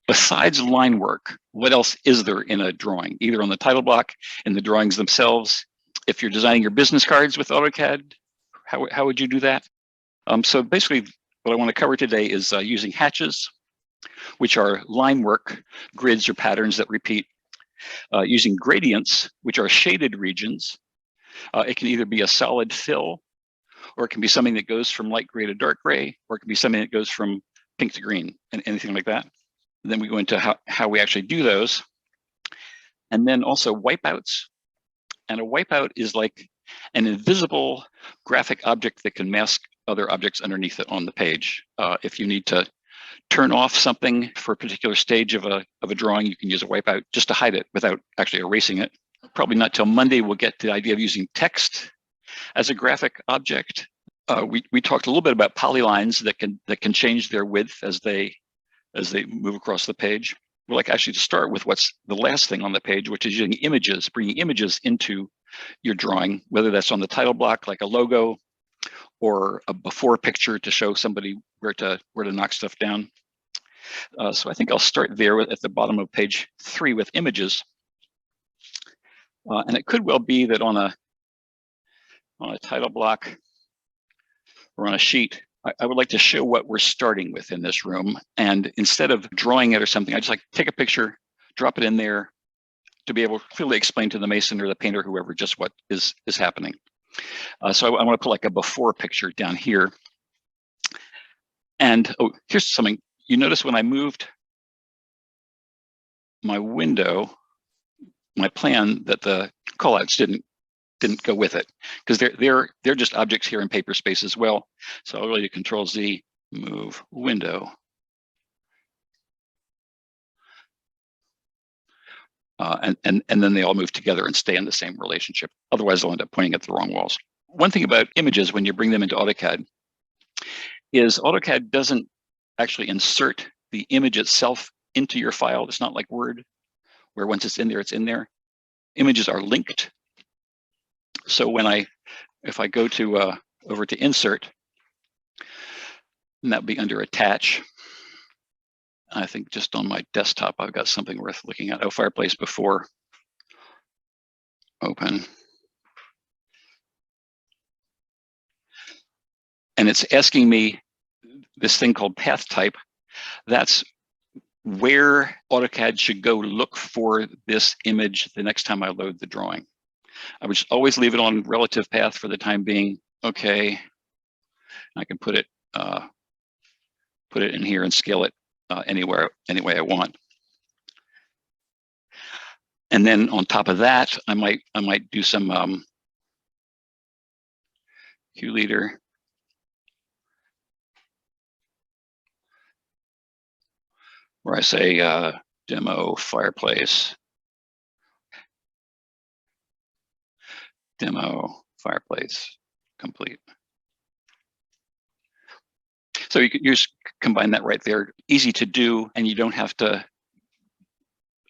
besides line work, what else is there in a drawing, either on the title block, in the drawings themselves? If you're designing your business cards with AutoCAD, how would you do that? So basically, what I want to cover today is using hatches, which are line work, grids or patterns that repeat, using gradients, which are shaded regions. It can either be a solid fill, or it can be something that goes from light gray to dark gray, or it can be something that goes from pink to green, and anything like that. And then we go into how we actually do those. And then also wipeouts. And a wipeout is like an invisible graphic object that can mask other objects underneath it on the page. If you need to turn off something for a particular stage of a drawing, you can use a wipeout just to hide it without actually erasing it. Probably not till Monday we'll get to the idea of using text as a graphic object. We talked a little bit about polylines that can change their width as they move across the page. We'd like actually to start with what's the last thing on the page, which is using images, bringing images into your drawing, whether that's on the title block, like a logo, or a before picture to show somebody where to knock stuff down. So I think I'll start there at the bottom of page 3 with images. And it could well be that on a title block or on a sheet, I would like to show what we're starting with in this room. And instead of drawing it or something, I just like take a picture, drop it in there to be able to clearly explain to the mason or the painter, whoever, just what is happening. So I want to put like a before picture down here. And oh, here's something. You notice when I moved my window, my plan, that the callouts didn't go with it, because they're just objects here in paper space as well. So I'll really Control Z, move window. And then they all move together and stay in the same relationship. Otherwise, they'll end up pointing at the wrong walls. One thing about images when you bring them into AutoCAD is AutoCAD doesn't actually insert the image itself into your file. It's not like Word, where once it's in there, it's in there. Images are linked. So if I go to over to Insert, and that would be under Attach. I think just on my desktop, I've got something worth looking at. Oh, Fireplace Before. Open. And it's asking me this thing called path type. That's where AutoCAD should go look for this image the next time I load the drawing. I would just always leave it on relative path for the time being. Okay, I can put it in here and scale it any way I want. And then on top of that, I might do some Q leader. Where I say demo fireplace. Demo fireplace complete. So you just combine that right there. Easy to do, and you don't have to.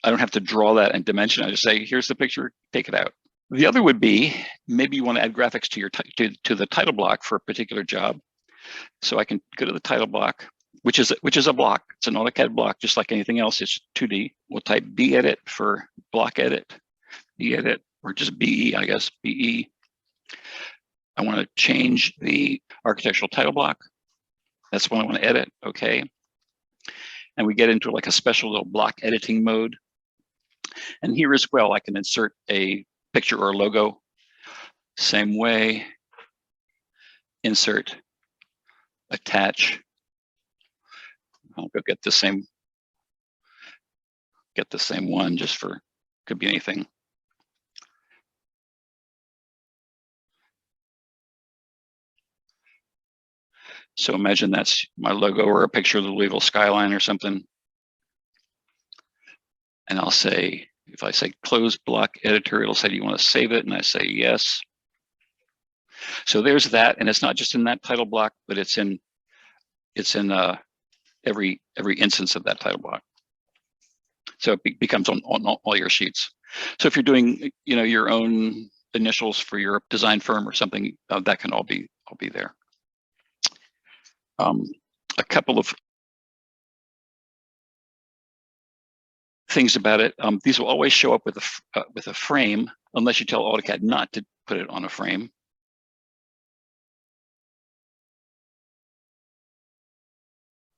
I don't have to draw that and dimension. I just say, here's the picture, take it out. The other would be, maybe you want to add graphics to your to the title block for a particular job. So I can go to the title block, which is a block. It's an AutoCAD block, just like anything else. It's 2D. We'll type B-edit for block edit, B-edit, or just BE, I guess, BE. I want to change the architectural title block. That's what I want to edit. Okay. And we get into like a special little block editing mode. And here as well, I can insert a picture or a logo. Same way. Insert, attach. I'll go get the same one, just for, could be anything. So imagine that's my logo or a picture of the Louisville skyline or something. And I'll say, if I say close block editor, it'll say, do you want to save it? And I say yes. So there's that, and it's not just in that title block, but it's in every instance of that title block. So it becomes on all your sheets. So if you're doing your own initials for your design firm or something, that can all be there. A couple of things about it. These will always show up with a frame unless you tell AutoCAD not to put it on a frame.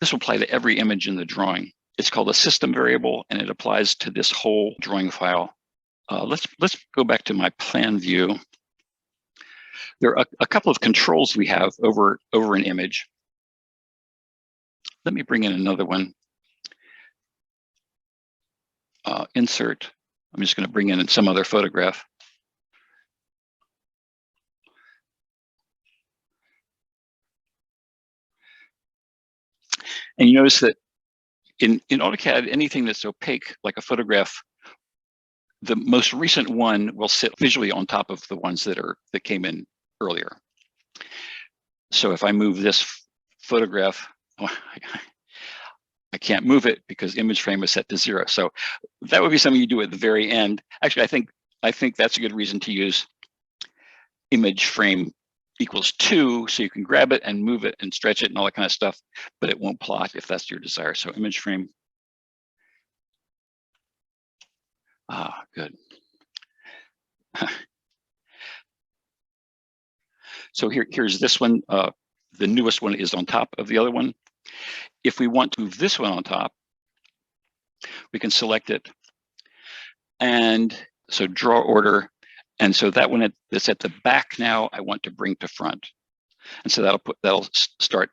This will apply to every image in the drawing. It's called a system variable, and it applies to this whole drawing file. Let's go back to my plan view. There are a couple of controls we have over an image. Let me bring in another one. Insert. I'm just going to bring in some other photograph. And you notice that in AutoCAD, anything that's opaque, like a photograph, the most recent one will sit visually on top of the ones that came in earlier. So if I move this photograph, I can't move it because image frame is set to 0. So that would be something you do at the very end. Actually, I think that's a good reason to use image frame equals 2, so you can grab it and move it and stretch it and all that kind of stuff, but it won't plot if that's your desire. So image frame. Good. So here's this one. The newest one is on top of the other one. If we want to move this one on top, we can select it. And so draw order. And so that one that's at the back now, I want to bring to front. And so that'll start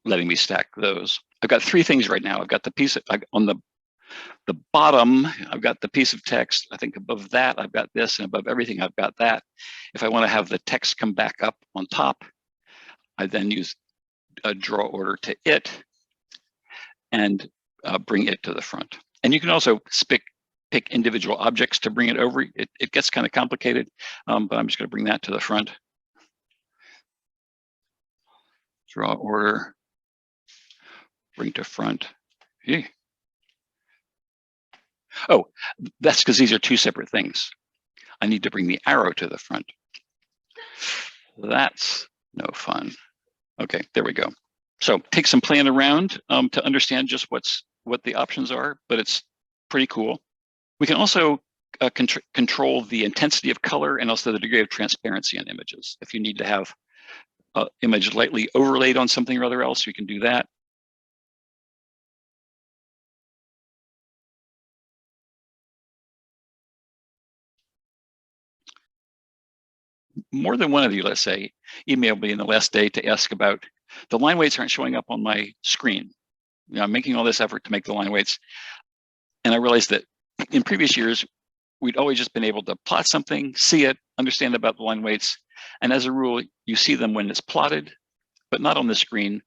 letting me stack those. I've got 3 things right now. I've got the piece on the bottom, I've got the piece of text. I think above that, I've got this, and above everything, I've got that. If I want to have the text come back up on top, I then use a draw order to it and bring it to the front. And you can also pick individual objects to bring it over. It gets kind of complicated, but I'm just going to bring that to the front. Draw order, bring to front. Yeah. Oh, that's because these are 2 separate things. I need to bring the arrow to the front. That's no fun. Okay, there we go. So take some playing around to understand just what the options are, but it's pretty cool. We can also control the intensity of color and also the degree of transparency in images. If you need to have an image lightly overlaid on something or other else, we can do that. More than one of you, let's say, emailed me in the last day to ask about the line weights aren't showing up on my screen. You know, I'm making all this effort to make the line weights. And I realized that in previous years, we'd always just been able to plot something, see it, understand about the line weights. And as a rule, you see them when it's plotted, but not on the screen.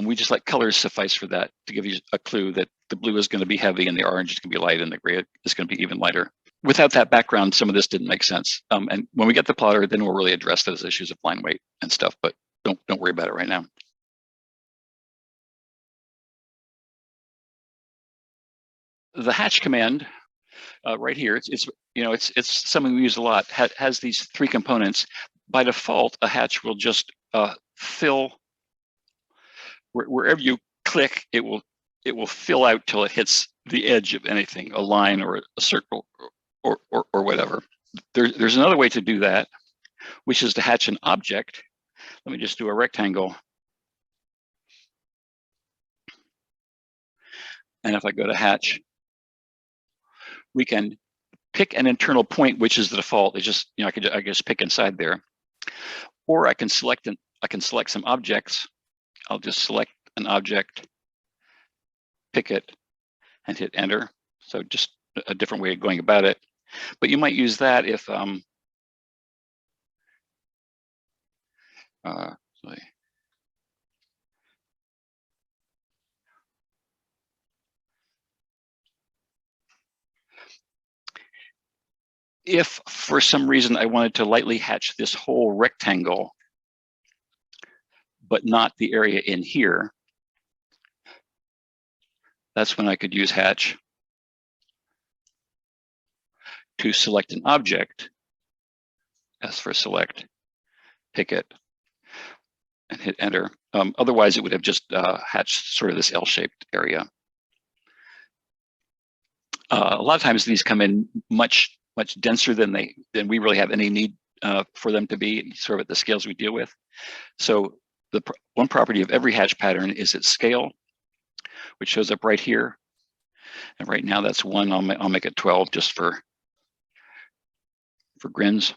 We just let colors suffice for that to give you a clue that the blue is going to be heavy and the orange is going to be light and the gray is going to be even lighter. Without that background, some of this didn't make sense. And when we get the plotter, then we'll really address those issues of line weight and stuff, but don't worry about it right now. The hatch command right here, it's something we use a lot, has these 3 components. By default, a hatch will just fill wherever you click, it will fill out till it hits the edge of anything, a line or a circle or whatever. There's another way to do that, which is to hatch an object. Let me just do a rectangle. And if I go to hatch, we can pick an internal point, which is the default. It's just, I can just pick inside there, or I can select some objects. I'll just select an object, pick it, and hit enter. So just a different way of going about it. But you might use that if if for some reason I wanted to lightly hatch this whole rectangle, but not the area in here, that's when I could use hatch to select an object, S for select, pick it, and hit enter. Otherwise, it would have just hatched sort of this L-shaped area. A lot of times these come in much denser than we really have any need for them to be, sort of at the scales we deal with. So the one property of every hatch pattern is its scale, which shows up right here. And right now that's 1. I'll make it 12 just for grins.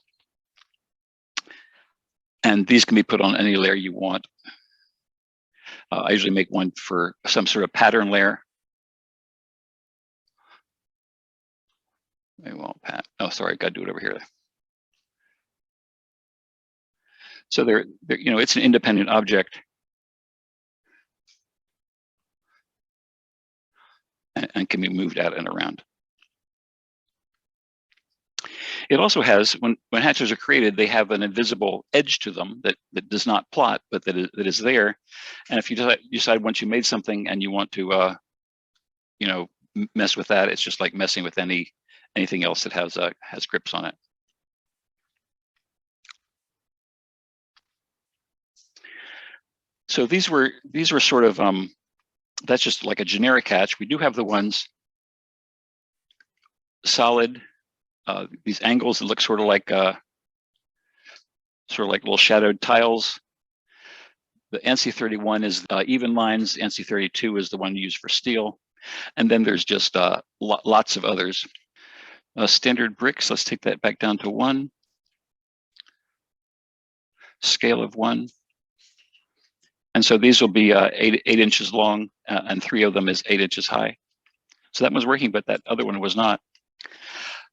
And these can be put on any layer you want. I usually make one for some sort of pattern layer. Maybe won't pat. Oh, sorry, got to do it over here. So they're it's an independent object, and can be moved out and around. It also has, when hatches are created, they have an invisible edge to them that does not plot, but that is there. And if you decide once you made something and you want to mess with that, it's just like messing with anything else that has grips on it. So these were sort of that's just like a generic hatch. We do have the ones solid, these angles that look sort of like little shadowed tiles. The NC31 is even lines. NC32 is the one used for steel, and then there's just lots of others. Standard bricks. Let's take that back down to 1. Scale of 1. And so these will be 8 inches long, and 3 of them is 8 inches high. So that was working, but that other one was not.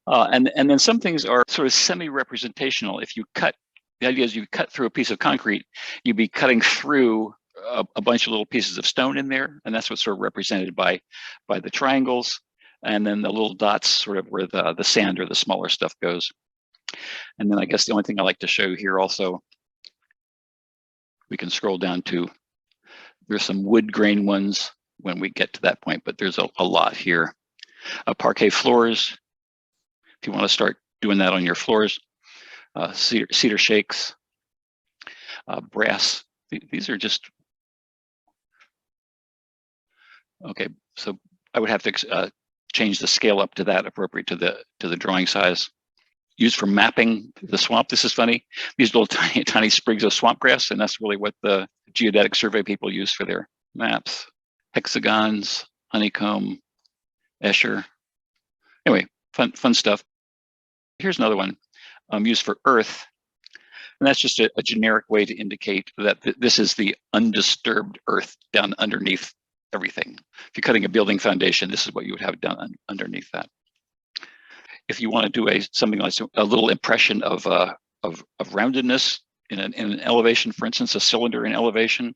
And then some things are sort of semi-representational. If you cut, the idea is you cut through a piece of concrete, you'd be cutting through a bunch of little pieces of stone in there, and that's what's sort of represented by the triangles, and then the little dots sort of where the sand or the smaller stuff goes. And then I guess the only thing I like to show you here also, we can scroll down to, there's some wood grain ones when we get to that point, but there's a lot here. Parquet floors, if you want to start doing that on your floors. Cedar shakes, brass. These are just, okay, so I would have to change the scale up to that appropriate to the drawing size. Used for mapping the swamp. This is funny. These little tiny sprigs of swamp grass, and that's really what the geodetic survey people use for their maps. Hexagons, honeycomb, Escher. Anyway, fun stuff. Here's another one used for earth, and that's just a generic way to indicate that this is the undisturbed earth down underneath everything. If you're cutting a building foundation, this is what you would have down underneath that. If you want to do something like a little impression of roundedness in an elevation, for instance, a cylinder in elevation,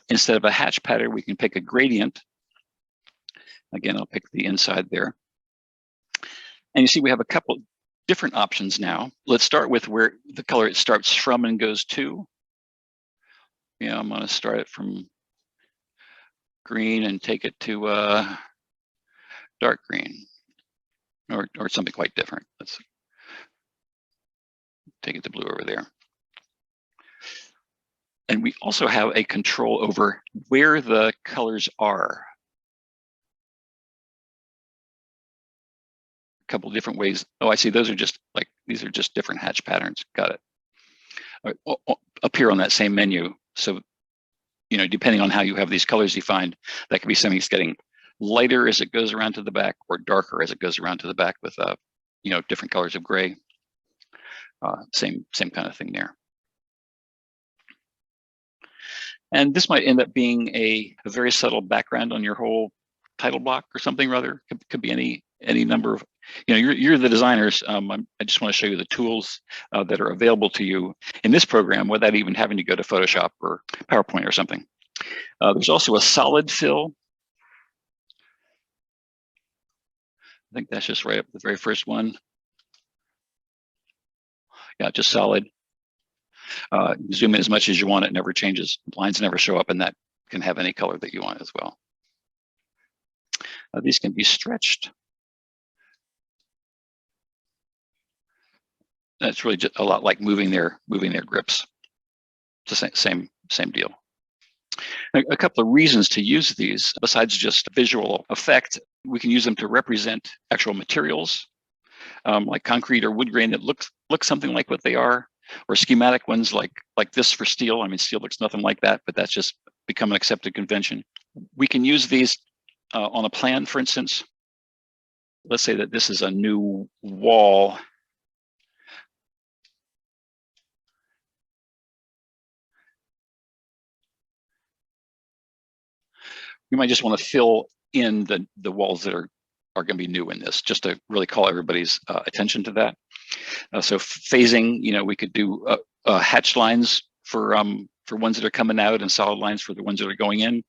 instead of a hatch pattern, we can pick a gradient. Again, I'll pick the inside there. And you see we have a couple different options now. Let's start with where the color it starts from and goes to. Yeah, I'm going to start it from green and take it to dark green. Or something quite different. Let's take it to blue over there. And we also have a control over where the colors are. A couple different ways. Oh, I see. Those are just these are just different hatch patterns. Got it. All right. Up here on that same menu. So, depending on how you have these colors defined, that could be something that's getting lighter as it goes around to the back, or darker as it goes around to the back with different colors of gray. Same kind of thing there. And this might end up being a very subtle background on your whole title block or something rather. Could be any number of, you're the designers. I just want to show you the tools that are available to you in this program without even having to go to Photoshop or PowerPoint or something. There's also a solid fill. I think that's just right up the very first one. Yeah, just solid. Zoom in as much as you want. It never changes. Lines never show up, and that can have any color that you want as well. These can be stretched. That's really just a lot like moving their grips. It's the same deal. A couple of reasons to use these, besides just visual effect, We can use them to represent actual materials, like concrete or wood grain that looks something like what they are, or schematic ones like this for steel. I mean, steel looks nothing like that, but that's just become an accepted convention. We can use these on a plan, for instance. Let's say that this is a new wall. We might just want to fill in the walls that are going to be new in this, just to really call everybody's attention to that. So phasing, we could do hatched lines for ones that are coming out, and solid lines for the ones that are going in.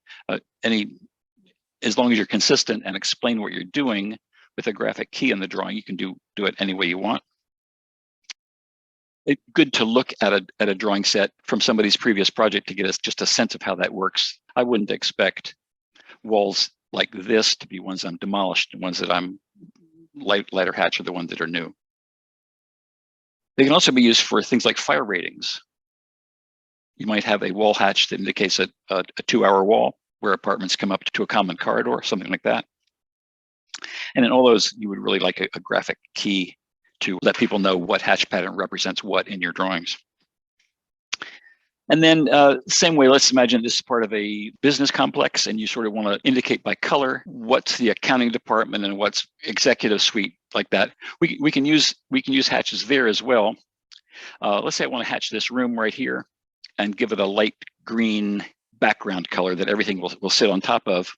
As long as you're consistent and explain what you're doing with a graphic key in the drawing, you can do it any way you want. It's good to look at a drawing set from somebody's previous project to get us just a sense of how that works. I wouldn't expect walls like this to be ones I'm demolished, and ones that I'm lighter hatch are the ones that are new. They can also be used for things like fire ratings. You might have a wall hatch that indicates a 2-hour wall where apartments come up to a common corridor, something like that. And in all those, you would really like a graphic key to let people know what hatch pattern represents what in your drawings. And then same way, let's imagine this is part of a business complex, and you sort of want to indicate by color what's the accounting department and what's executive suite, like that. We can use hatches there as well. Let's say I want to hatch this room right here and give it a light green background color that everything will sit on top of.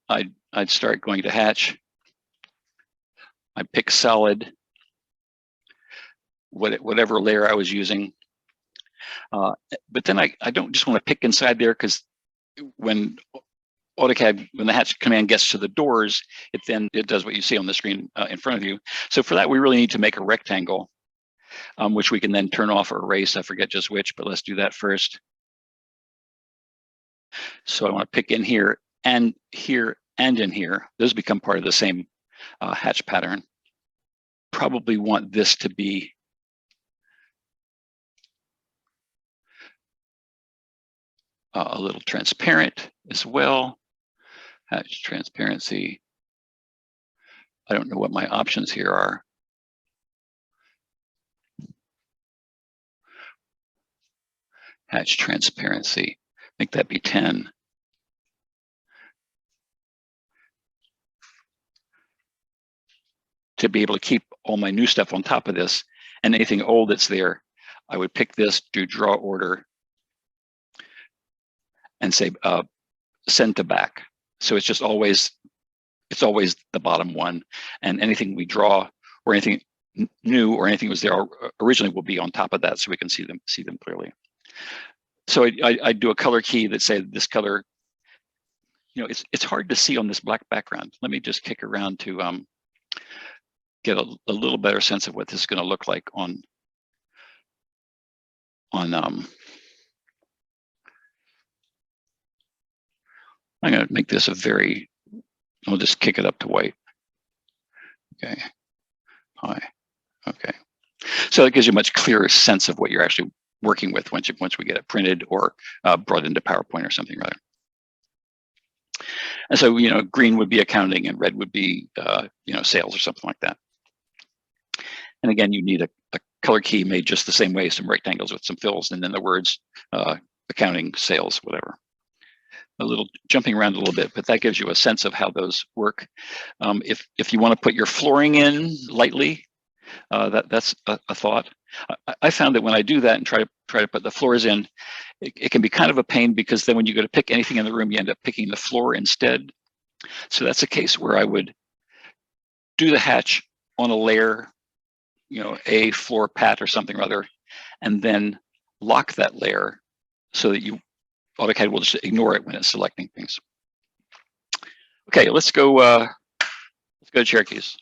I'd start going to hatch. I pick solid, whatever layer I was using. But then I don't just want to pick inside there, because when AutoCAD, when the hatch command gets to the doors, it does what you see on the screen in front of you. So for that, we really need to make a rectangle, which we can then turn off or erase. I forget just which, but let's do that first. So I want to pick in here and in here. Those become part of the same hatch pattern. Probably want this to be a little transparent as well. Hatch transparency. I don't know what my options here are. Hatch transparency, make that be 10. To be able to keep all my new stuff on top of this, and anything old that's there, I would pick this, do draw order, and say send to back. So it's just always the bottom one, and anything we draw or anything new or anything that was there originally will be on top of that, so we can see them clearly. So I do a color key that say this color. It's hard to see on this black background. Let me just kick around to get a little better sense of what this is going to look like on I'm going to make this I'll just kick it up to white. Okay. Hi. Okay. So that gives you a much clearer sense of what you're actually working with once we get it printed or brought into PowerPoint or something rather. And so, green would be accounting and red would be, sales or something like that. And again, you need a color key made just the same way, some rectangles with some fills, and then the words accounting, sales, whatever. A little jumping around a little bit, but that gives you a sense of how those work. If you want to put your flooring in lightly, that's a thought. I found that when I do that and try to put the floors in, it can be kind of a pain, because then when you go to pick anything in the room, you end up picking the floor instead. So that's a case where I would do the hatch on a layer, a floor pat or something or other, and then lock that layer so that AutoCAD will just ignore it when it's selecting things. Okay, let's go to Cherokees.